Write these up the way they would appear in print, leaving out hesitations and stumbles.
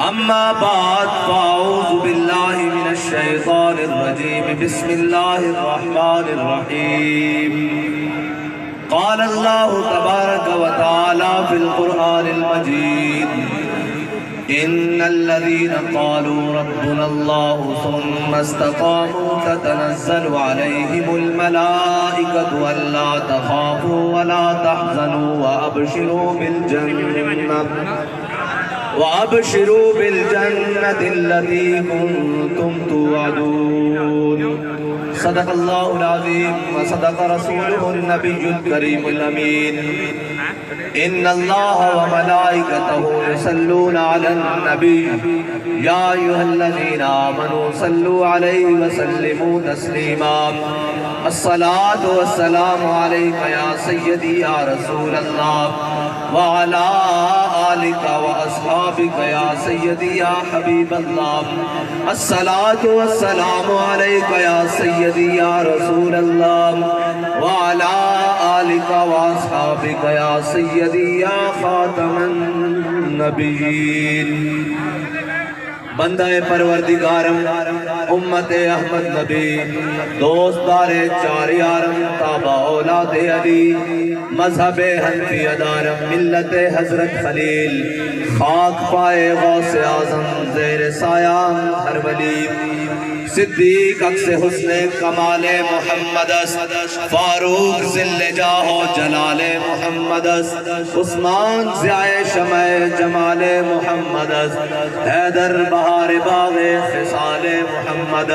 اما بعد فاعوذ باللہ من الشیطان الرجیم بسم اللہ الرحمن الرحیم قال اللہ تبارک و تعالی فی القرآن المجید ان الذین قالوا ربنا اللہ ثم استقاموا تتنزل علیہم الملائکۃ الا تخافوا ولا تحزنوا وَأَبْشِرُوا بِالْجَنَّةِ الَّتِي كُنْتُمْ تُوعَدُونَ صدق اللہ العظیم وصدق رسولہ النبی الکریم الامین ان اللہ وملائکتہ یصلون علی النبی یا ایھا الذین آمنوا صلوا علیہ وسلموا تسلیما الصلاة والسلام علیک یا سیدی یا رسول اللہ وعلی آلک واصحابک یا سیدی یا حبیب اللہ الصلاة والسلام علیک یا سیدی یا رسول اللہ وعلی آلک واصحابک یا سیدی یا خاتم النبیین بندہ پروردگارم امت احمد نبی دوستدار چار یارم تابع اولاد علی مذہب حنفی دارم ملت حضرت خلیل خاک پائے غوث اعظم زیر سایہ ہر ولی صدیق عکس حسن کمال محمد فاروق ذل جاہ و جلال محمد عثمان ضیاء شمع جمال محمد حیدر بہار باغ خصال محمد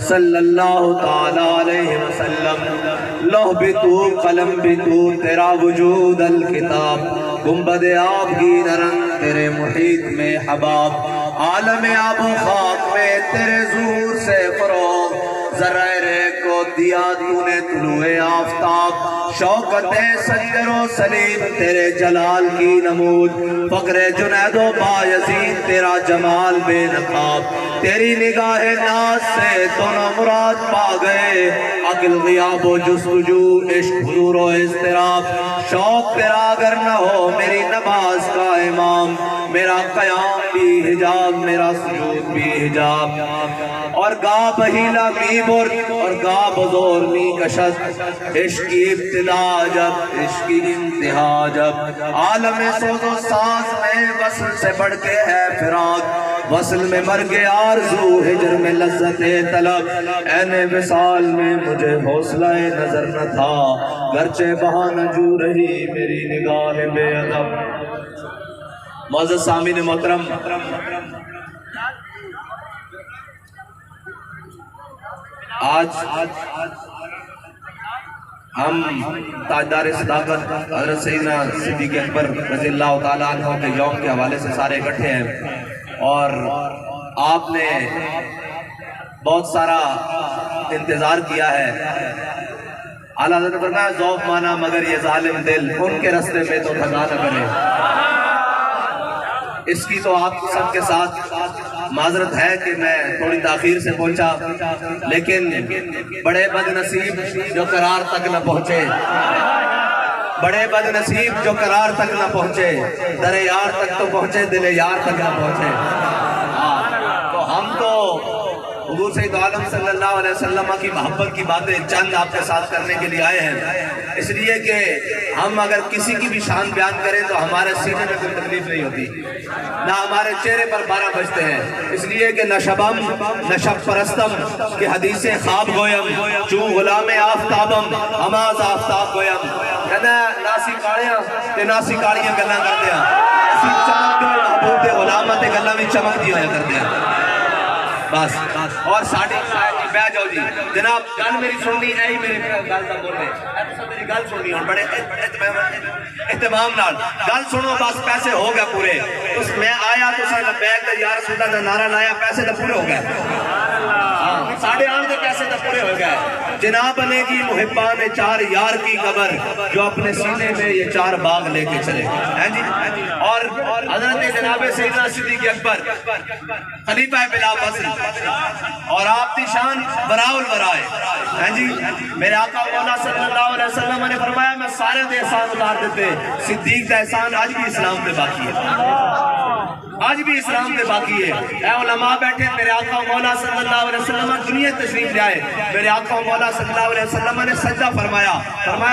صلی اللہ تعالی علیہ وسلم لوح بھی تو قلم بھی تو تیرا وجود الکتاب گنبد آب کی نرن تیرے محیط میں حباب عالم آب و خاک میں تیرے ظہور سے فروغ ذرہ ریگ کو دیا تو نے طلوع آفتاب شوکت سجر و سلیم تیرے جلال کی نمود فقر جنید و بایزید تیرا جمال بے نقاب تیری نگاہ ناز سے دونوں مراد پا گئے عقل غیاب و جستجو عشق حضور و اضطراب شوق تیرا اگر نہ ہو میری نماز کا امام میرا قیام بھی حجاب میرا سجود بھی حجاب اور گا بہیلا می برد اور گا بزور می کشد عشق کی ابتدا جب عشق کی انتہا جب عالم سوز و ساز میں وصل سے بڑھ کے ہے فراق وصل میں مرگ آرزو ہجر میں لذت طلب این وصال میں مجھے حوصلہ نظر نہ تھا گرچہ بہانہ جو رہی میری نگاہ بے ادب معزز سامعین محترم آج ہم تاجدار صداقت حضرت سیدنا صدیق اکبر رضی اللہ تعالیٰ عنہ کے یوم کے حوالے سے سارے اکٹھے ہیں اور آپ نے بہت سارا انتظار کیا ہے اعلیٰ حضرت نے فرمایا ذوق مانا مگر یہ ظالم دل ان کے رستے میں تو تھکا نہ کرے اس کی تو آپ سب کے ساتھ معذرت ہے کہ میں تھوڑی تاخیر سے پہنچا لیکن بڑے بد نصیب جو قرار تک نہ پہنچے بڑے بد نصیب جو قرار تک نہ پہنچے در یار تک تو پہنچے دل یار تک نہ پہنچے تو ہم تو حضور سید عالم صلی اللہ علیہ وسلم کی محبت کی باتیں چند آپ کے ساتھ کرنے کے لیے آئے ہیں اس لیے کہ ہم اگر کسی کی بھی شان بیان کریں تو ہمارے سینے میں کوئی تکلیف نہیں ہوتی نہ ہمارے چہرے پر 12 بجتے ہیں اس لیے کہ نہ شبم نہ شب پرستم کہ حدیث خواب گویم چوں غلام آفتابم ہماز آفتاب گویم کہنا ناسی کاڑیاں تے ناسی کاڑیاں گلاں کرتے ہیں اسی چمک دے محبوب دے غلامہ تے گلاں بھی چمک دی ہویا کرتے ہیں بس اور ساڑھی بہ جاؤ جی جناب گل میری سننی ہے ہی میرے گل دا بول رہے میری گل سننی ہوں بڑے اہتمام نال گل سنو بس پیسے ہو گئے پورے میں آیا تو سا لبیک تے یا رسول اللہ نعرہ لایا پیسے تو پورے ہو گئے ساڑھے آن دے پیسے تو پورے ہو گئے جناب نے کی محبان 4 یار کی قبر جو اپنے سینے میں یہ 4 باغ لے کے چلے اور حضرت جناب سیدنا صدیق اکبر خلیفہ بلا فصل اور آپ کی شان براء البرائے میرے آقا مولا صلی اللہ علیہ وسلم نے فرمایا میں سارے دے احسان اتار دیتے صدیق کا احسان آج بھی اسلام پہ باقی ہے آج بھی اسلام دے باقی ہے. اے علماء بیٹھے, میرے آقا و مولا صلی اللہ علیہ وسلم دنیا تشریف لے آئے. میرے آقا و مولا صلی اللہ علیہ وسلم نے سجدہ فرمایا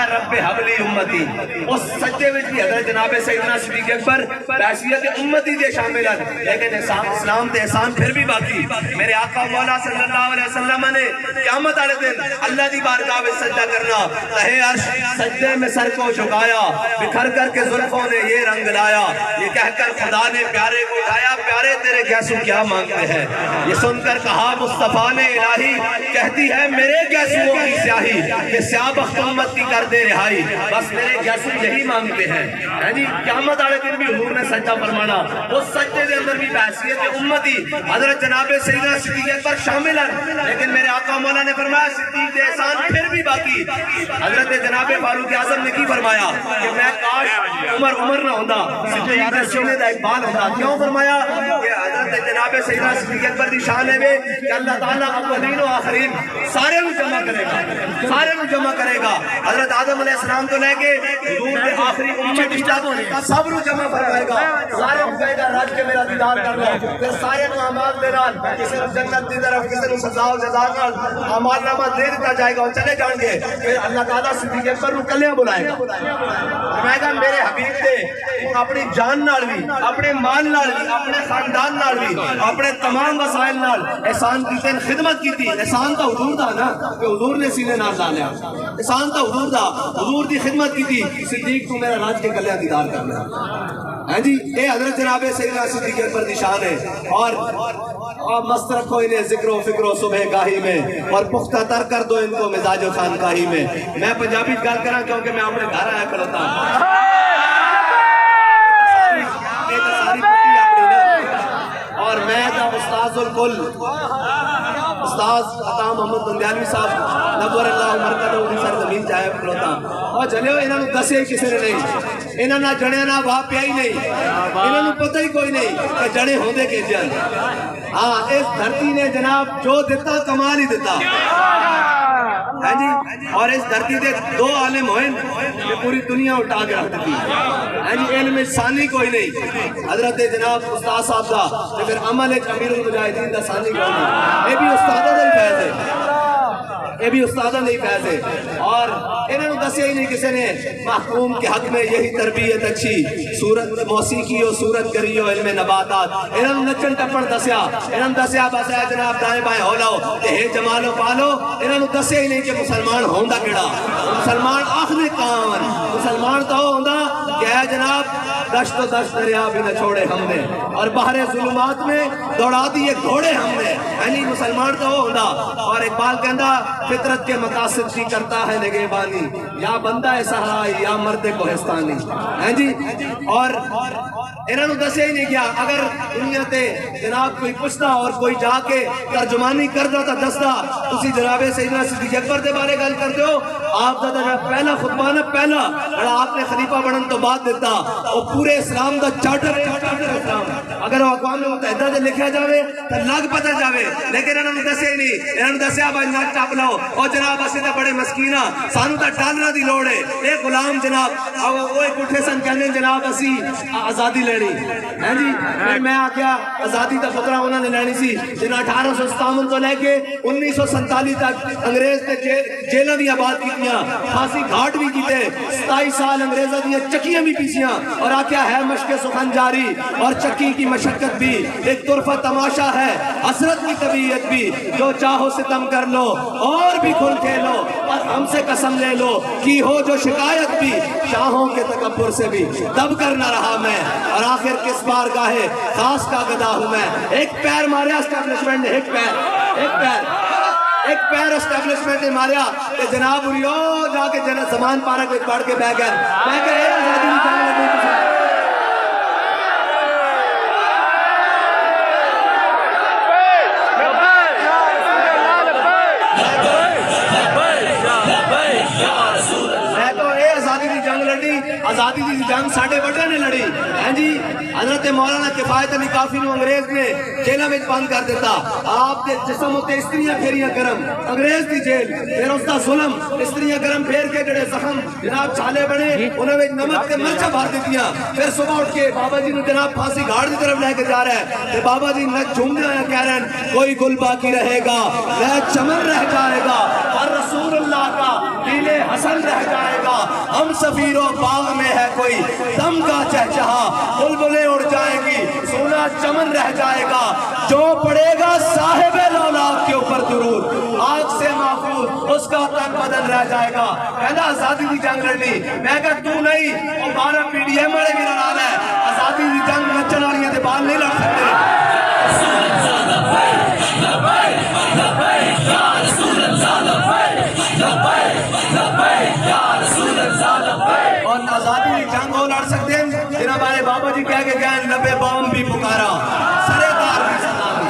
رب حبلی امتی. اس سجدے میں بھی حضرت جناب سیدنا صدیق اکبر بحیثیت امتی دے شامل ہیں, لیکن اسلام دے احسان پھر بھی باقی. میرے آقا و مولا صلی اللہ علیہ وسلم نے قیامت والے دن اللہ دی بارگاہ میں سجدہ کرنا, تہے عرش سجدے میں سر کو جھکایا, بکھر کر کے زلفوں نے یہ رنگ لایا, یہ کہہ کر خدا نے پیارے کو اٹھایا, پیارے تیرے گیسو کیا مانگتے ہیں. یہ سن کر کہا مصطفیٰ نے الہی, کہتی ہے میرے گیسوؤں کی سیاہی, کہ سیاہ بخت امت کی کر دے رہائی, بس میرے گیسو یہی مانگتے ہیں. جی قیامت والے دن بھی حضور نے سجدہ فرمانا, اس سجدے کے اندر بھی بحیثیت امتی حضرت جناب سیدنا صدیق اکبر شامل ہیں, لیکن میرے آقا مولا نے فرمایا صدیق دے احسان پھر بھی باقی. حضرت جناب فاروق اعظم نے کی فرمایا کہ میں کاش عمر نہ ہوتا, صدیق دے سینے دا ایک بال ہوتا. کیوں فرمایا کہ حضرت جناب سیدنا صدیق اکبر دی شان ہے کہ اللہ تعالیٰ اولین و آخرین سارے نو جمع کرے گا, سارے نو جمع کرے گا. حضرت آدم علیہ السلام تو لے کے حضور دے آخری امت کا سب نو جمع فرمائے گا, سارے نو کہے گا رج کے میرا دیدار کر لو. پھر سارے نو اعمال دے نال, کسی نو جنت دی طرف, کسی نو سزا و جزا نال اعمال نامہ دے دیتا جائے گا, اور چلے جائیں گے. پھر اللہ تعالیٰ صدیق اکبر نو کلیاں بلائے گا, فرمائے گا میرے حبیب دے اپنی جان نال بھی, اپنے مال نال بھی, اپنے خاندان نال بھی, اپنے تمام وسائل نال احسان کی خدمت کی تھی. احسان تو حضور دا نا, کہ حضور نے سینے نال ڈالیا, احسان تو حضور دا, حضور دی خدمت کی تھی. صدیق تو میرا راج کے کلیاں دیدار کرنا ہے جی. اے حضرت جناب سیدنا صدیق اکبر دی شان ہے. اور مست رکھو انہیں ذکر و فکر و صبح گاہی میں, اور پختہ تر کر دو ان کو مزاج و خانقاہی میں. میں پنجابی گل کراں کیونکہ میں اپنے گھر آیا کھڑوتا ہوں. اور میں دا استاذ الکل استاذ عطا محمد بندیالوی صاحب نور اللہ مرکزہ دی سرزمین جائے کھڑوتا, اور چلے ہو انہاں نو دسے کسی نے نہیں, انہاں نہ جڑے نہ واہ پیا ہی نہیں, انہاں نو پتہ ہی کوئی نہیں کہ جڑے ہوندے کہ جان. ہاں اس دھرتی نے جناب جو دیتا کمال ہی دیتا ہے جی. اور اس دھرتی دے دو عالم ہوئے کہ پوری دنیا اٹھا کے رکھ دی ہے جی. علم ثانی کوئی نہیں, حضرت جناب استاد صاحب دا, پھر عمل ایک امیر المجاہدین دا ثانی کوئی نہیں. یہ بھی استادہ دا ہی فیض ہے, یہ بھی استادہ نہیں فیض ہے. اور انہوں نے دسیا ہی نہیں کسی نے محکوم کے حق میں یہی تربیت اچھی, صورت موسیقی و صورت گری و علم نباتات. انہوں نے نچن ٹپن دسیا, انہوں نے دسیا بس ہے جناب دائیں بائیں ہو لاؤ کہ ہے جمالو پالو. انہوں نے دسیا ہی نہیں کہ مسلمان ہوندا کیڑا, مسلمان آخری کان, مسلمان تو ہوندا کہ ہے جناب دشت و دشت دریا بھی نہ چھوڑے ہم نے, اور بحر ظلمات میں دوڑا دیے گھوڑے ہم نے. یعنی مسلمان تو ہوندا. اور اقبال کہندا فطرت کے مقاصد کی کرتا ہے نگہبانی, یا بندہ صحرائی یا مرد کوہستانی ہیں جی. اور انہوں نے دسے ہی نہیں کیا. اگر دنیا تے جناب کوئی پوچھتا اور کوئی جا کے ترجمانی کردا تا دستا تسی جناب سیدنا صدیق اکبر دے بارے گل کردے ہو, آپ دا پہلا خطبہ نا پہلا آپ نے خلیفہ بنن تو بعد دیتا, وہ پورے اسلام دا چارٹر اسلام, اگر وہ اقوام متحدہ دے لکھا جاوے تو لگ پتہ جاوے, لیکن انہوں نے دسے ہی نہیں. انہوں نے دسیا بھائی ناک چاپ لاؤ, اور جناب اسی تے بڑے مسکینہ سانو تا ڈالنا دی لوڑ ہے, اے غلام جناب وہ ایک اٹھے سن کہنے جناب اسی آزادی لینی ہے جی. پھر میں آکیا آزادی تا فکرہ انہوں نے لینی سی جنہاں 1857 تو لے کے 1947 تک انگریز تے جیلہ دی آباد کیتیاں, پھانسی گھاٹ بھی کیتے, 27 سال انگریزہ دیا چکیاں بھی پیسیاں, اور آکیا ہے مشق سخن جاری اور چکی کی مشقت بھی, ایک طرفہ تماشا ہے حسرت کی طبیعت بھی, جو چاہو ستم کر لو اور بھی کھل کھیلو, اور ہم سے قسم لے لو کی ہو جو شکایت بھی, شاہوں کے تکبر سے بھی دب کر نہ رہا میں, اور آخر کس بار گاہے خاص کا گدا ہوں میں. ایک پیر ماریا اسٹیبلشمنٹ نے, ایک پیر اسٹیبلشمنٹ نے ماریا کہ جناب اریو جا کے زمان پارک میں پڑھ کے بہ گئے اے آزادی نہیں جانے لگے. آزادی آزادی دی جنگ ساڈے وڈے نے لڑی ہیں جی حضرت مولانا کفایت علی کافی نو انگریز نے جیلوں میں بند کر دیتا آپ کے جسم ہوتے استریاں پھیریاں گرم انگریز دی جیل پھر اس دا ظلم استریاں گرم پھیر کے جڑے زخم جناب چھالے بنے انہوں نے نمک کے مرچا بھر دیتیاں پھر صبح اٹھ کے بابا جی نے جناب پھانسی گھاڑ دی طرف لے کے جا رہا ہے کہ بابا جی نہ جھومنے آیا کہہ رہے ہیں کوئی گل باقی رہے گا نہ چمن رہ جائے گا اور رسول اللہ کا دل حسن رہ جائے گا ہم سفیروں باغ میں ہے کوئی دم کا چہچہا بلبلیں اڑ جائیں گی سونا چمن رہ جائے گا جو پڑے گا صاحب لولاک کے اوپر درود آگ سے محفوظ اس کا تن بدن رہ جائے گا کہنا آزادی دی جنگ لڑنی میں کہا تو نہیں وہ 12 پی ڈی ایم والے میرا نال ہے آزادی دی جنگ نچن والیاں دے بال نہیں لڑ سکتے اور آزادی کی جنگ ہو لڑ سکتے ہیں جنہاں ہمارے بابا جی کہہ کے گئے نبے بام بھی پکارا سرے دار بھی صدا دی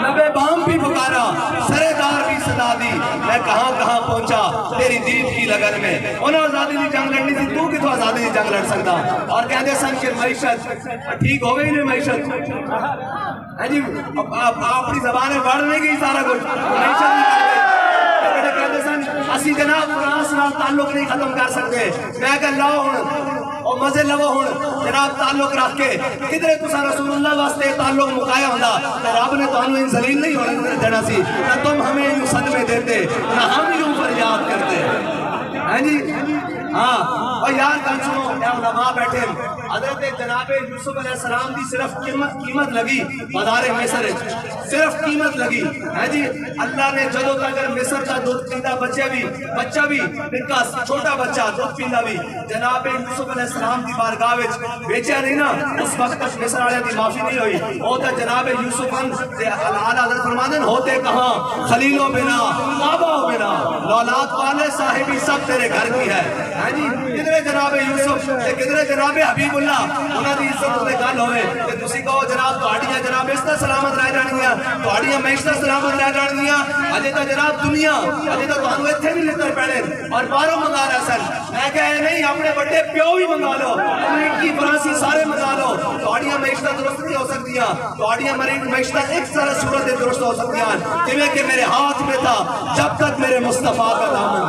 نبے بام بھی پکارا سرے دار بھی صدا دی میں کہاں کہاں پہنچا تیری دید کی لگن میں انہوں آزادی کی جنگ لڑنی تھی تو کتوں آزادی کی جنگ لڑ سکتا اور کہتے سن کہ معیشت ٹھیک ہو گئی نہیں معیشت جی اپنی زبان میں بڑھ نہیں گئی سارا کچھ معیشت نکل گئی کہتے سن اسی جناب فرانس نال تعلق نہیں ختم کر سکتے میں کہ لاؤ ہوں اور مزے لو ہوں جناب تعلق رکھ کے کدھر تسا رسول اللہ واسطے تعلق مکایا ہوتا تو رب نے تانوں ان ذلیل نہیں ہونے دینا سی نہ تم ہمیں یوں صدمے دیتے نہ ہم یوں فریاد کرتے ہیں جی ہاں اور یار کل سنو کیا علماء بیٹھے حضرت جناب یوسف علیہ السلام دی صرف قیمت لگی بازار مصر صرف قیمت لگی ہے جی اللہ نے جدو تک مصر کا دودھ پیندا بچہ بھی نکا چھوٹا بچہ دودھ پیندا بھی جناب یوسف علیہ السلام دی بارگاہ وچ بیچیا نہیں نا اس وقت تک مصر والے دی معافی نہیں ہوئی او تے جناب یوسف اعلی حضرت فرماندن ہوتے کہاں خلیلوں بنا بابا بنا اولاد والے صاحبی سب تیرے گھر کی ہے ہاں جی کدھر جناب یوسف تے کدھر جناب حبیب اللہ انہاں دی عزت تے گل ہوئے تے تسی کہو جناب تہاڈیاں جناب اس تے سلامت رہ جانگیاں تہاڈیاں معیشتاں سلامت رہ جانگیاں اجے تے جناب دنیا اجے تے تانوں ایتھے بھی لتر پینے اور باہروں منگا رہے سن میں کہے نہیں اپنے بڑے پیو بھی منگا لو امریکی فرانسی سارے منگا لو تہاڈیاں معیشتاں درست نہیں ہو سکتیاں تہاڈیاں معیشتاں ایک طرح صورت دے درست ہو سکتیاں جویں کہ میرے ہاتھ میں تھا جب تک میرے مصطفیٰ کا دامن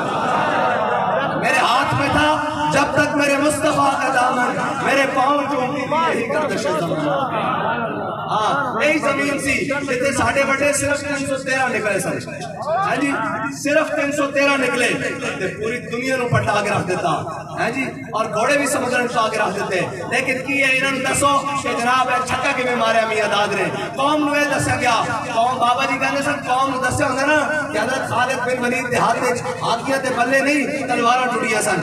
میرے ہاتھ میں تھا جب تک میرے مصطفیٰ کا دامن میرے پاؤں چومتی تھی یہی گردش زمان ہاں یہی زمین سی جتے ساڑھے بڑے صرف 313 نکلے سن ہاں جی صرف 313 نکلے تے پوری دنیا نو پٹا کے رکھ دیتا ہاں جی اور گھوڑے بھی سمندر میں پٹا کے رکھ دیتے لیکن کی ہے انہوں نے دسو کہ جناب ہے چھکا کے میں مارے میاں داد نے قوم نو یہ دسیا گیا قوم بابا جی کہنے سن قوم نو دسیا ہوگا نا کہ حضرت خالد بن ولید دیہات میں ہاتھیاں تے بلے نہیں تلواراں ٹوٹیاں سن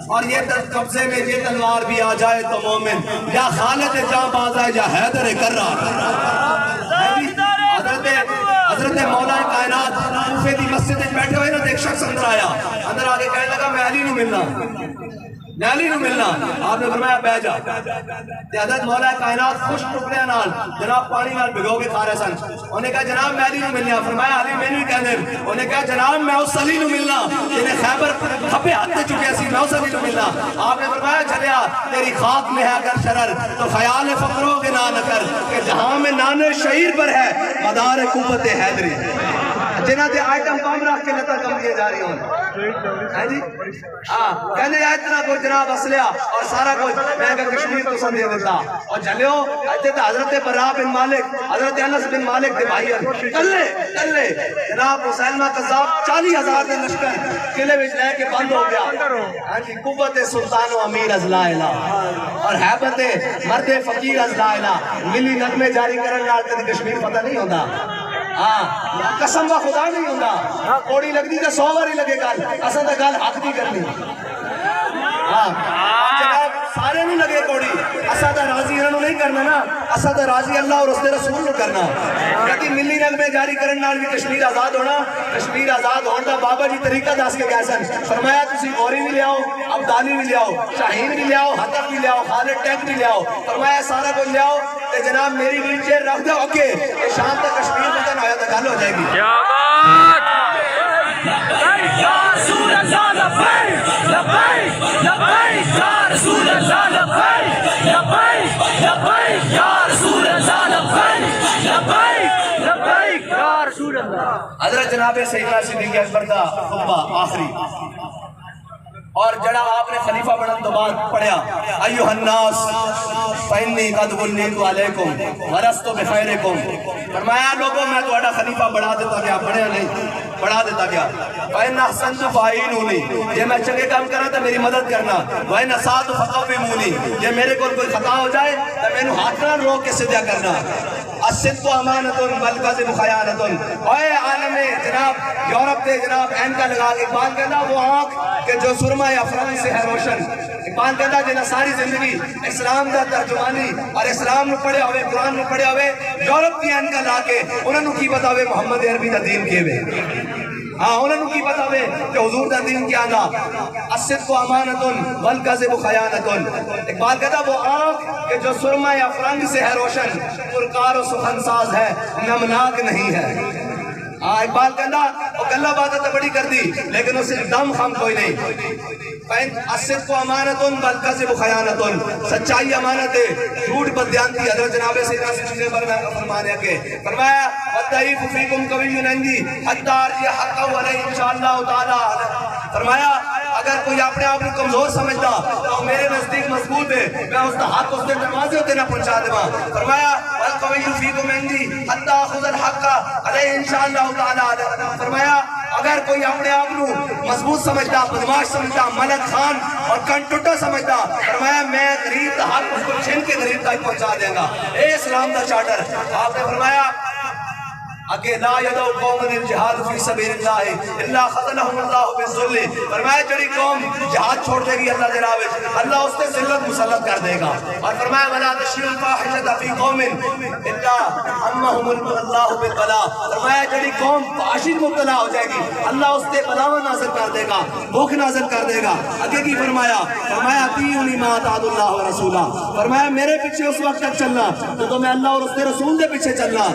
اور یہ قبضے میں یہ تلوار بھی آ جائے تو مومن یا خالد جاں باز آئے یا حیدر کرار حضرت مولا کائنات کوفے دی مسجد میں بیٹھے ہوئے نا ایک شخص اندر آیا اندر آگے کہنے لگا میں علی نو ملنا آپ نے فرمایا بیٹھ جا حضرت مولا کائنات خوش ٹکڑے نال جناب پانی نال بھگو کے کھا رہے سن انہوں نے کہا جناب میں علی نو ملنا فرمایا علی میں نہیں کہنے انہوں نے کہا جناب میں اس علی نو ملنا جنہیں خیبر کھپے ہاتھ تے چکے سی میں اس علی نو ملنا آپ نے فرمایا چلیا تیری خاک میں ہے اگر شرر تو خیال فقروں کے نہ کر کہ جہاں میں نانے شہیر پر ہے مدار قوت حیدری جنہ دے آئٹم کام رکھ کے لتا کم دیے جا رہی ہوں ہے جی ہاں کہنے اتنا کوئی جناب اسلحہ اور سارا کچھ میں کہ کشمیر تو سن دے دیتا اور چلیو اتے تو حضرت براء بن مالک حضرت انس بن مالک دے بھائی کلے جناب مسلمہ قذاب 40,000 دے لشکر قلعے وچ لے کے بند ہو گیا ہاں جی قوت سلطان و امیر از لا الہ اور حیبت مرد فقیر از لا الہ ملی نغمے جاری کرن نال تے کشمیر پتہ نہیں ہوندا ہاں قسم کا خدا نہیں ہوندا کوڑی لگ دی تے 100 باری لگے گل اساں تے گل حق دی کرنی ہاں جناب سارے نہیں لگے کوڑی اساں تے راضی انہاں نوں نہیں کرنا نا اساں تے راضی اللہ اور اس دے رسول نوں کرنا کہ ملی نغمے جاری کرن نال بھی کشمیر آزاد ہونا کشمیر آزاد ہون دا بابا جی طریقہ دس کے گئے سن فرمایا تسی غوری بھی لیاؤ ابدالی بھی لیاؤ شاہین بھی لیاؤ ہتف بھی لیاؤ خالد ٹینک بھی لیاؤ فرمایا سارا کچھ لیاؤ تے جناب میری ویل چیئر رکھ دو اگے کہ شام تک کشمیر ختم ہویا تو گل ہو جائے گی لبیک یا رسول اللہ لبیک لبیک لبیک یا رسول اللہ لبیک لبیک لبیک یا رسول اللہ لبیک لبیک لبیک یا رسول اللہ. حضرت جناب سیدنا صدیق اکبر کا خطبہ آخری اور جڑا آپ نے خلیفہ بنن تو بعد پڑھیا ایھا الناس فإنی قد وليت علیکم ولست بخیرکم. فرمایا لوگوں میں تہاڈا خلیفہ بڑھا دیتا گیا, بڑھیا نہیں بڑھا دیتا گیا. فإن احسنت فاعینونی, جے میں چنگے کام کرنا تو میری مدد کرنا. وإن اسأت فقومونی, جے میرے کو کوئی خطا ہو جائے تو مینوں ہاتھ نہ روک کے سیدھا کرنا. الصدق امانۃ والکذب خیانۃ. اے عالم جناب یورپ کے جناب اینکا لگا کے اقبال کہتا وہ آنکھ کہ جو سرما افران سے ہے روشن. اقبال کہتا جنہاں ساری زندگی اسلام دا ترجمانی اور اسلام نو پڑھے ہوئے, قرآن نو پڑھے ہوئے, یورپ کی اینکا لا کے انہاں نو کی پتا ہوئے محمد عربی دا دین کیوے, ہاں انہاں نو کی پتا ہوئے کہ حضور دا دین کیا دا. الصدق امانۃ والکذب خیانۃ. اقبال کہتا وہ آنکھ کہ جو سرما افرنگ سے ہے روشن, پرکار و سخن ساز ہے نمناک نہیں ہے. اقبال کہتا وہ گلہ باتیں تو بڑی کر دی لیکن اسے دم خم کوئی نہیں. الصدق امانۃ والکذب خیانۃ. سچائی امانت ہے, جھوٹ بددیانتی. حضرت جناب سیدنا صدیق اکبر فرمانے کے فرمایا والضعیف فیکم قوی عندی حتی ارجع حقہ علیہ انشاءاللہ تعالی. فرمایا اگر کوئی اپنے آپ کو کمزور سمجھتا تو میرے نزدیک مضبوط ہے, میں اس کا ہاتھ اس کے دروازے ہوتے نہ پہنچا دوں. فرمایا والقوی فیکم عندی حتی اخذ الحق علیہ انشاءاللہ تعالی. فرمایا اگر کوئی اپنے آپ کو مضبوط سمجھتا, بدماش سمجھتا, ملک خان اور کنٹوٹا سمجھتا, فرمایا میں غریب دا حق اس کو چھین کے غریب تک پہنچا دیں گا. اے اسلام دا چارٹر. آپ نے فرمایا اگے لا یدعو قوم الجہاد فی سبیل اللہ الا خذلهم اللہ بالذل. فرمایا جڑی قوم جہاد چھوڑ دے گی اللہ دے راہ وچ, اللہ اس تے ذلت مسلط کر دے گا. اور فرمایا ولا تشیع الفاحشۃ فی قوم الا عمهم اللہ بالبلاء. فرمایا جڑی قوم فحاشی مبتلا ہو جائے گی اللہ اس تے بلاوا نازل کر دے گا, بھوک نازل کر دے گا. اگے کی فرمایا فرمایا اطیعونی ما اطاعت اللہ ورسولہ. فرمایا میرے پیچھے اس وقت تک چلنا تو میں اللہ اور اس کے رسول دے پیچھے چلنا.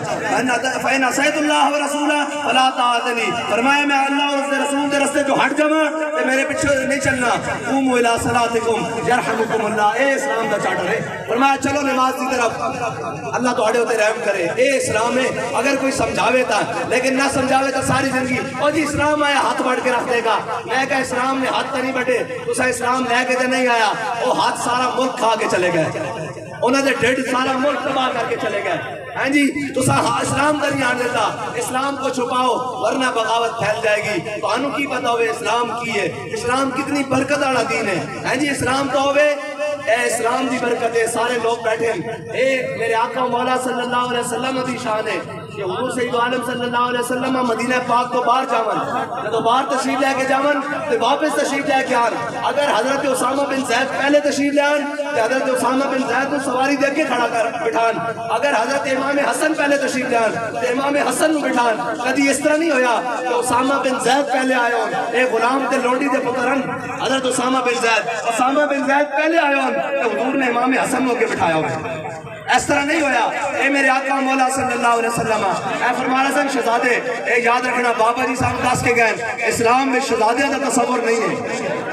فإن عصیت اللہ ورسولہ فلا طاعتنی. فرمایا میں اللہ اور اس کے رسول دے رستے جو ہٹ جاواں تے میرے پیچھے نہیں چلنا. قوموا الی صلاتکم یرحمکم اللہ. اے اسلام دا چارٹر ہے. فرمایا چلو نماز کی طرف, اللہ تہاڈے اوتے رحم کرے. اے اسلام ہے. اگر کوئی سمجھاوے تا لیکن نہ سمجھاوے تا ساری زندگی او جی اسلام آیا ہاتھ بڑھ کے رکھ دے گا. میں کہا اسلام نے ہاتھ نہیں بٹے, تسا اسلام لے کے تے نہیں آیا. وہ ہاتھ سارا ملک کھا کے چلے گئے, انہوں نے ڈیڑھ سارا ملک تباہ کر کے چلے گئے. ہاں جی تو اسلام کا نہیں آن دیتا. اسلام کو چھپاؤ ورنہ بغاوت پھیل جائے گی. تو انہوں کی پتا ہوئے اسلام کی ہے, اسلام کتنی برکت والا دین ہے. ہاں جی اسلام تو ہوئے اے اسلام دی برکت ہے. سارے لوگ بیٹھے اے میرے آقا مولا صلی اللہ علیہ وسلم دی شان ہے کہ حضور سید عالم صلی اللہ علیہ وسلم مدینہ پاک تو باہر جاون, جب باہر تشریف لے کے جاون تو واپس تشریف لے کے آن. اگر حضرت اسامہ بن زید پہلے تشریف لے آن تو حضرت اسامہ بن زید کو سواری دے کے کھڑا کر بٹھان. اگر حضرت امام حسن پہلے تشریف لے آن تو امام حسن کو بٹھان. کدی اس طرح نہیں ہویا کہ اسامہ بن زید پہلے آئے ہون, اے غلام تے لونڈی دے پترن حضرت اسامہ بن زید پہلے آئے ہون تو حضور نے امام حسن کو کے بٹھایا ہو. اس طرح نہیں ہویا. اے میرے آقا مولا صلی اللہ علیہ وسلم اے فرمان حسن شہزادے, اے یاد رکھنا بابا جی صاحب دس کے گئے اسلام میں شہزادیاں کا تصور نہیں ہے.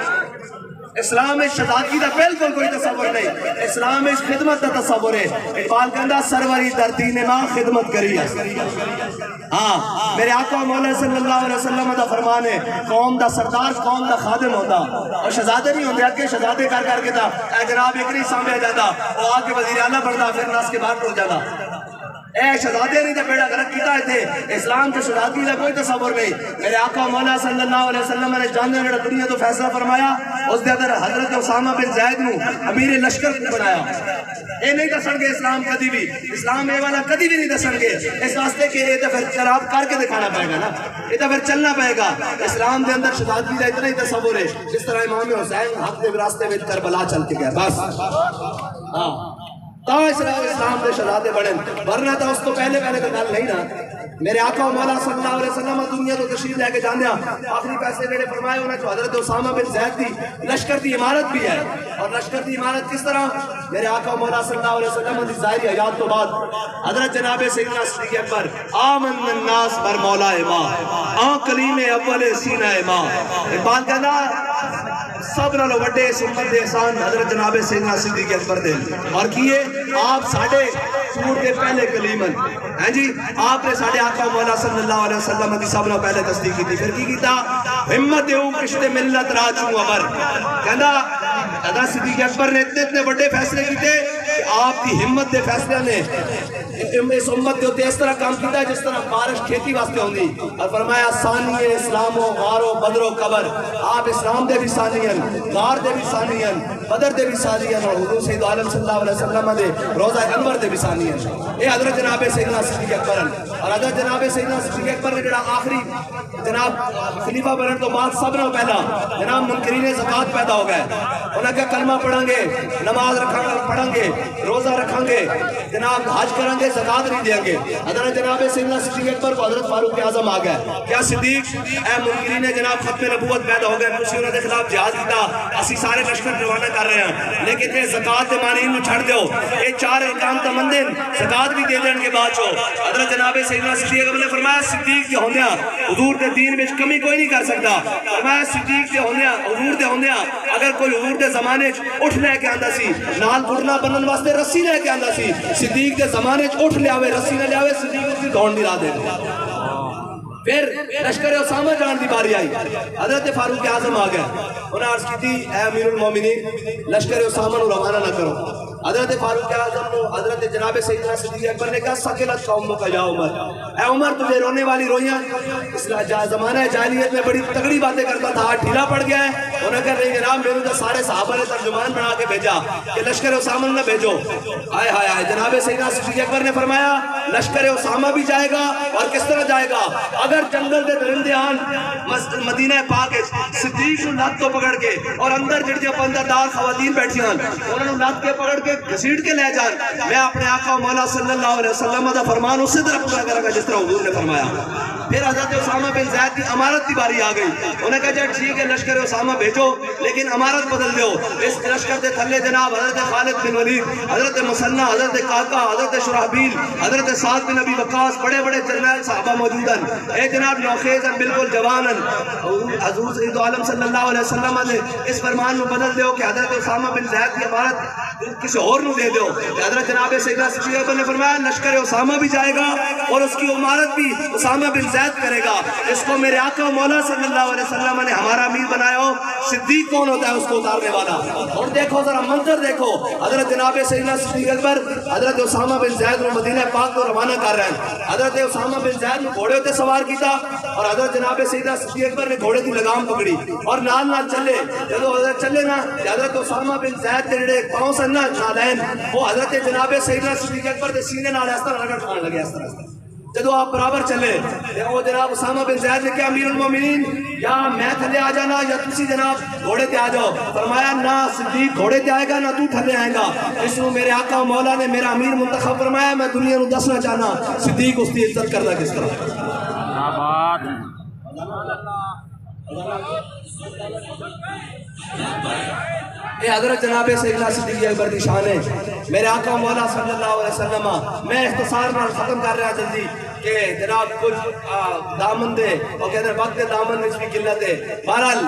اسلام میں شہزادگی کا بالکل کوئی تصور نہیں. اسلام میں خدمت کا تصور ہے. اقبال کہندا سروری در دین ماں خدمت کری ہے. ہاں میرے آقا مولا صلی اللہ علیہ وسلم دا فرمان ہے قوم دا سردار قوم دا خادم ہوتا, اور شہزادے نہیں ہوتے. اگے شہزادے کر کے تا اے جناب ایک نہیں سامنے جاتا, وہ آ کے وزیر اعلیٰ بنتا پھر ناس کے بعد ٹوٹ جاتا. اے شہزادے نہیں تے بیڑا غلط کیتا ہے تھے. اسلام کے شہزادگی کا کوئی تصور نہیں. میرے آقا مولا صلی اللہ علیہ وسلم نے جانے جڑا دنیا تو فیصلہ فرمایا اس دے اندر حضرت اسامہ بن زید نو امیر لشکر بنایا. اے نہیں دسن گے اسلام کدی بھی, اسلام اے والا کدی بھی نہیں دسن گے. اس واسطے کہ یہ تو پھر شراب کر کے دکھانا پائے گا نا, یہ تو پھر چلنا پائے گا. اسلام دے اندر شہزادگی کا اتنا ہی تصور ہے جس طرح امام حسین حق کے راستے میں کربلا چل کے گیا بس. ہاں تا اسلام دے شہزادے بڑھن, ورنہ تو اس تو پہلے تو گل نہیں نا. میرے آقا و مولا صلی اللہ علیہ وسلم دنیا تو تشریف لے کے جانے آخری فیصلے جڑے فرمائے انہاں جو حضرت اسامہ بن زید دی لشکر دی عمارت بھی ہے. اور لشکر دی عمارت کس طرح؟ میرے آقا و مولا صلی اللہ علیہ وسلم دی ظاہری حیات تو بعد حضرت جناب سیدنا صدیق اکبر آمن الناس بر مولا ما آن کلیم اول سینہ ما. اقبال کہنا سب نالو وڈے اس امت دے احسان حضرت جناب سیدنا صدیق اکبر دے اور کیے آپ ساڑھے سور کے پہلے کلیمن ہیں جی. آپ نے ساڑھے آقا مولا صلی اللہ علیہ وسلم دی سب نے پہلے تصدیق کی تھی. پھر کی کیتا ہمت دیو کشت ملت راجوں عبر کہنا حضرت صدیق اکبر نے اتنے بڑے فیصلے کیتے کہ آپ کی ہمت دے فیصلے نے اس امت کے ہوتے اس طرح کام کیتا ہے جس طرح بارش کھیتی واسطے ہوندی. اور فرمایا ثانی اسلام و غار و بدر و قبر. آپ اسلام دے بھی ثانی ہیں, غار دے بھی ثانی ہیں, بدر دے بھی ثانی ہیں, اور حضور سید عالم صلی اللہ علیہ وسلم دے روضہ انور دے بھی ثانی ہیں. اے حضرت جناب سیدنا صدیق اکبر اور حضرت جناب سیدنا صدیق اکبر نے جڑا آخری جناب خلیفہ بننے تو بعد سب نے پہلا جناب منکرین زکات پیدا ہو گئے. انہاں کہا کلمہ پڑھیں گے, نماز پڑھیں گے, روزہ رکھیں گے, جناب حج کریں گے, زکات نہیں دیں گے. حضرت جناب سیدنا صدیق اکبر کو حضرت فاروق اعظم آ گئے. کیا صدیق اے منکرین جناب ختم نبوت پیدا ہو گئے, تسی انہاں دے خلاف جہاد کیتا, اسی سارے لشکر روانہ کر رہے ہیں, لیکن یہ زکات دے مانین نوں چھڑ دیو. یہ چار احکام تے مندن زکات بھی دے دین کے بعد چو حضرت جناب سیدنا صدیق اکبر نے فرمایا صدیق دے ہوندیاں حضور دے دین وچ کمی کوئی نہیں کر سکتا. فرمایا صدیق دے ہوندیاں حضور دے ہوندیاں اگر کوئی حضور دے زمانے وچ اٹھ لے کے آندا سی نال گھٹنا بنن واسطے رسی لے کے آندا سی, صدیق دے زمانے وچ اٹھ لیاوے رسی نہ لیاوے صدیق اس دی دوڑ دی راہ دے. پھر لشکر اسامہ جان دی باری آئی, حضرت فاروق اعظم آ گئے. انہوں نے عرض کی تھی اے امیر المومنین لشکر اسامہ نو روانہ نہ کرو. حضرت فاروق اعظم نو حضرت جناب سیدنا صدیق اکبر نے کہا سکلت قوموں کا یا عمر, اے عمر تجھے رونے والی رویاں اس زمانہ جاہلیت میں بڑی تگڑی باتیں کرتا تھا, ڈھیلا پڑ گیا ہے. انہوں نے کہا نہیں جناب میرے تو سارے صحابہ نے ترجمان بنا کے بھیجا کہ لشکر اسامہ نہ بھیجو. آئے ہائے آئے جناب سیدنا صدیق اکبر نے فرمایا لشکر اسامہ بھی جائے گا. اور کس طرح جائے گا؟ اگر جنگل دے درندے آن مدینہ پاک صدیق نو لات تو پکڑ کے اور اندر جڑ پندردار خواتین بیٹھی ہیں انہوں نے لات کے پکڑ کے گھسیٹ کے لے جان, میں اپنے آقا مولا صلی اللہ علیہ وسلم دا فرمان اسی طرح پورا کرے گا جس طرح حضور نے فرمایا. پھر حضرت اسامہ بن زید کی امارت کی باری آ گئی. انہوں نے کہا جی ٹھیک ہے لشکر اسامہ بھیجو لیکن امارت بدل دیو. اس لشکر دے تھلے جناب حضرت خالد بن ولید, حضرت مسنہ, حضرت قعقاع, حضرت شرحبیل, حضرت سعد بن ابی وقاص, بڑے بڑے جرنیل صحابہ موجود ہیں. اے جناب نوخیز ہیں بالکل جوان ہیں. حضور سید عالم صلی اللہ علیہ وسلم نے اس فرمان کو بدل دیو کہ حضرت اسامہ بن زید کی امارت کسی اور نو دے دیو. حضرت جناب سیدنا صدیق اکبر نے فرمایا لشکر اسامہ بھی جائے گا اور اس کی امارت بھی اسامہ بن زید کرے گا. اس کو میرے آقا مولا صلی اللہ علیہ وسلم نے ہمارا امیر بنایا ہو. صدیق کون ہوتا ہے اس کو اتارنے والا؟ اور دیکھو ذرا منظر دیکھو, حضرت جناب سیدنا صدیق اکبر حضرت اسامہ بن زید کو مدینہ پاک کو روانہ کر رہے ہیں. حضرت اسامہ بن زید نے گھوڑے تے سوار کیتا اور حضرت جناب سیدنا صدیق اکبر نے گھوڑے کی لگام پکڑی اور نال نال چلے. جب حضرت چلے نا حضرت اسامہ بن زید کے جڑے پاؤں سن نا نالین وہ حضرت جناب سیدنا صدیق اکبر کے سینے نال اس طرح رگڑ کھان لگے. اس طرح جدو آپ برابر چلے وہ جناب اسامہ بن زید نے کہا امیر المومنین یا میں تھلے آ جانا یا تسی جناب گھوڑے تے آ جاؤ. فرمایا نہ صدیق گھوڑے تے آئے گا نہ تو تھلے آئے گا. اس کو میرے آقا مولا نے میرا امیر منتخب فرمایا. میں دنیا نو دسنا چاہنا صدیق اس کی عزت کردا کس طرح. اے حضرت جناب سیدنا صدیق اکبر دی شان ہے. میرے آقا مولا صلی اللہ علیہ وسلم میں اختصار نال ختم کر رہا جلدی کہ جناب کچھ دامن دے اور کہتے ہیں وقت دامن وچ بھی قلت ہے. بہرحال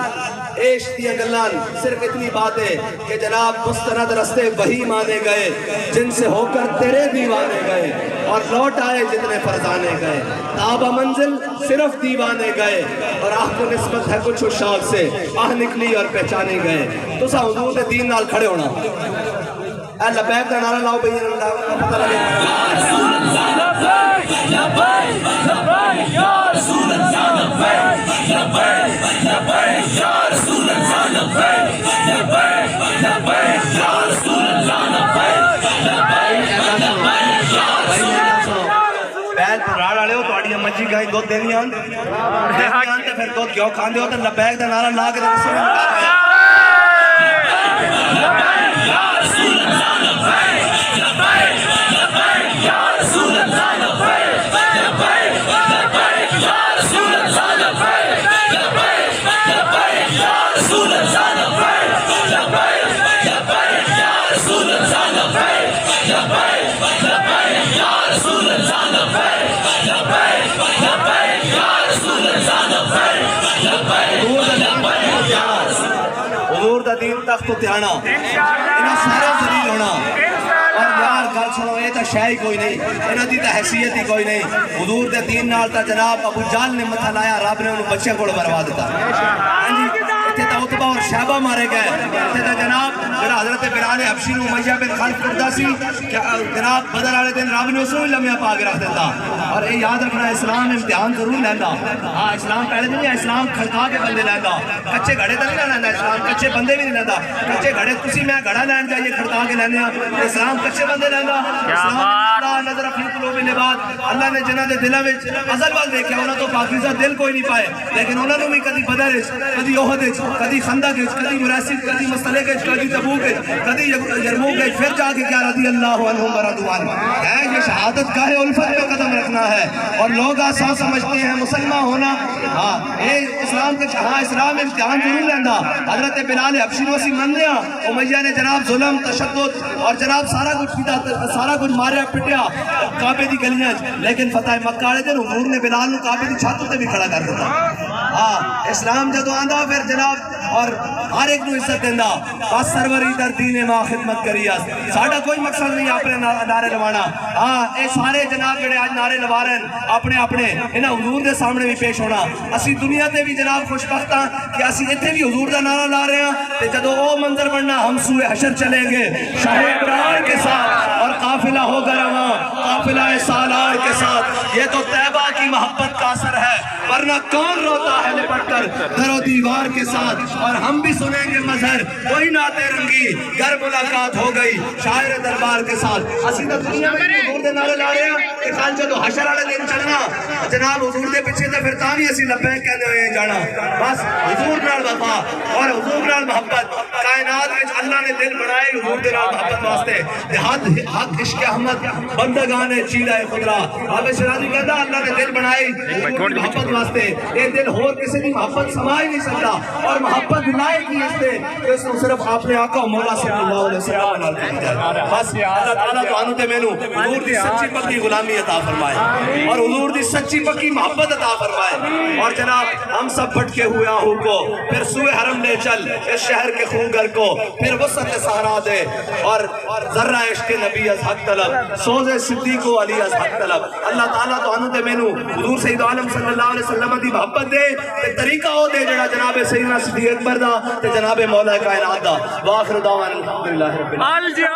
عشق دی گلان صرف اتنی بات ہے کہ جناب مستند رستے وہی مانے گئے جن سے ہو کر تیرے دیوانے گئے اور لوٹ آئے جتنے فرزانے گئے. تابہ منزل صرف دیوانے گئے اور آہ کو نسبت ہے کچھ اشاق سے آہ نکلی اور پہچانے گئے. تو سا حضور دے دین نال کھڑے ہونا. اے لبیک کا نعرہ لاؤ بھئی اللہ پتہ لگے. لبیک لبیک یا رسول اللہ لبیک لبیک لبیک یا رسول اللہ لبیک لبیک لبیک یا رسول اللہ لبیک لبیک لبیک یا رسول اللہ. بیل پراڑ آلے ہو تو آڑی مجھی گائیں دو دینی آن تے پھر دو کیوں کھاندے ہو تو لبیک دا نعرہ لا کے دے رسول اللہ یا رسول اللہ لبیک لبیک لبیک یا رسول اللہ لبیک لبیک تخت تے آنا انہاں سارے ذلیل ہونا اور یار گل سنو یہ تو شے ہی کوئی نہیں انہاں دی تو حیثیت ہی کوئی نہیں حضور دے دین نال تا جناب ابو جہل نے متھا لایا رب نے انہوں بچے کو برباد دیتا ہاں جی اتنے تو عتبہ اور شہبہ مارے گئے اتنے تو جناب جڑا حضرت بلال حبشی نو امیہ بن خلف کرتا سی کہ جناب بدر والے دن رب نے اس کو لمحہ پا کے رکھ دیتا اور یہ یاد رکھنا اسلام امتحان ضرور لینا ہاں اسلام پہلے نہیں اسلام کھڑکا کے بندے لینا کچے گھڑے تو نہیں لینا اسلام کچے بندے بھی نہیں لینا کچے گھڑے تسی میں گھڑا لین جائیے کھڑکا کے لینا اسلام کچے بندے لینا اسلام نظر اپنی قلوب نبات اللہ نے جنہاں دے دلاں وچ ازل وال دیکھیا انہاں تو پاکیزہ دل کوئی نہیں پائے لیکن انہاں نوں بھی کدی بدر وچ کدی احد وچ کدی خندق وچ کدی مراسل کدی مستلق وچ کدی تبوک وچ کدی یرموک وچ پھر جا کے کیا رضی اللہ عنہم ورضوا عنہ ہے یہ شہادت گاہ الفت پہ قدم رکھنا ہے اور لوگ آسان سمجھتے ہیں مسلمان ہونا ہاں یہ اسلام کے ہاں اسلام امتحان ضرور لینا حضرت بلال حبشی نو اسی من لیا امیہ نے جناب ظلم تشدد اور جناب سارا کچھ کیتا سارا کچھ ماریا پٹیا کعبے دی گلیاں لیکن فتح مکہ والے دن حضور نے بلال نو کعبے دی چھت تے بھی کھڑا کر دیتا ہاں اسلام جدو آندا پھر جناب اور ہر ایک نو عزت دیندا بس سروری در دین ما خدمت کریاس ساڈا کوئی مقصد نہیں اپنے نعرے لوانا ہاں اے سارے جناب جڑے اج نعرے لوا رہے ہیں اپنے اپنے انہاں حضور دے سامنے بھی پیش ہونا اسی دنیا تے بھی جناب خوش بخت ہاں کہ اسی ایتھے بھی حضور دا نعرہ لا رہے ہیں تے جدو او منظر بننا ہم سوئے حشر چلیں گے شاہ ابرار کے ساتھ اور قافلہ ہوگا رواں قافلہ سالار کے ساتھ یہ تو طیبہ کی محبت کا اثر ہے ورنہ کون روتا ہے لپٹ کر در و دیوار کے ساتھ اور ہم بھی سنیں گے مظہر وہی نعتیں رنگی گر ملاقات ہو گئی شاعر دربار کے ساتھ اسی تو دنیا میں حضور دے نعرے لا رہے ہیں کہ خال جدو حشر والے دن چلنا جناب حضور دے پیچھے تے پھر تاں بھی اسی لبیک کہندے ہوئے جانا بس حضور نال وفا اور حضور نال محبت کائنات وچ اللہ نے دل بنائے حضور دے نال محبت واسطے حق عشق احمد بندگان چیلہ خضرا اب شرازی کہتا اللہ نے دل بنائی محبت واسطے یہ دل ہور کسی دی محبت سما ہی نہیں سکتا اور محبت لائق ہی اس دے کہ اس کو صرف اپنے آقا مولا صلی اللہ علیہ وسلم نال کی جائے بس اللہ تعالیٰ تو آنو تے مینوں حضور دی سچی پکی غلامی عطا فرمائے اور حضور دی سچی پکی محبت عطا فرمائے اور جناب ہم سب بھٹکے ہوئے آہو کو پھر سوئے حرم لے چل اس شہر کے خونگر کو پھر وسط سہرا دے اور ذرہ عشق نبی از حق طلب سوز صدیق و علی از حق طلب اللہ تعالیٰ تو آنو تے مینوں حضور سید عالم صلی اللہ علیہ وسلم دی محبت دے تے طریقہ ہو دے جڑا جناب سیدنا صدیق اکبر دا تے جناب مولا کائنات دا واخر دعوانا الحمدللہ رب العالمین